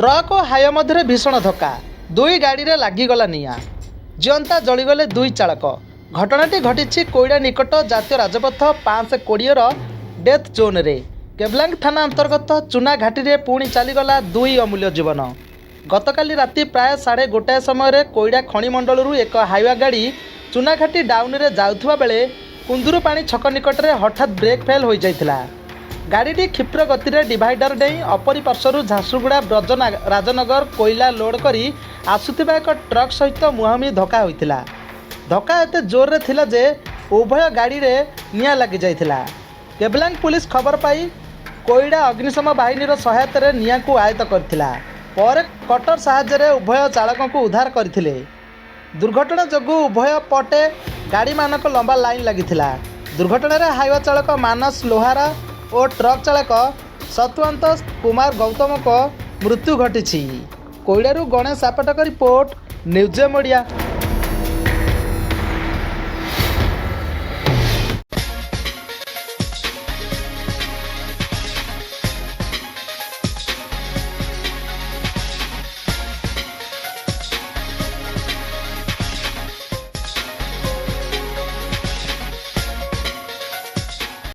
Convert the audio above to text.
Truck और हाय मध्य भीषण धक्का दुई गाड़ी रे लागिगला निया जीवंता जलीगले दुई चालक। घटनाटी घटी कोईडा निकट जातीय राजपथ 520 डेथ जोन रे केबलांग थाना अंतर्गत चुना घाटी रे पुणी चलीगला दुई अमूल्य जीवन। गतकाली राति प्राय 1:30 समय कोईडा खणी मंडल एक हाइवा गाड़ी चुना घाटी डाउन रे जाउथुबा बेले कुंदुरुपाणी छक निकट में हठात ब्रेक फेल हो जाइथिला। गाड़ीटी क्षिप्र गति में डिवाइडर डेई अपरी पार्श्वर झारसुगुड़ा ब्रज राजनगर कोईला लोड करी आसुथिबा एक ट्रक सहित मुहांमुही धक्का होइथिला। धक्का एते जोर रे थिला जे उभय गाड़ी रे निया लगी जाइथिला। केबलांग पुलिस खबर पाई कोईडा अग्निशम बाहिनीर सहायता निया को आयत्त करथिला। पर कटर साहाय्य उभय चालकों को उद्धार करथिले। दुर्घटना जोगु उभय पटे गाड़ी मानक लंबा लाइन लगिथिला। दुर्घटना रे हाइवा चालक मानस लोहारा और ट्रक चालक सत्वंत कुमार गौतम को मृत्यु घटी। कोईडारू गणेश सापटक रिपोर्ट न्यूज मीडिया।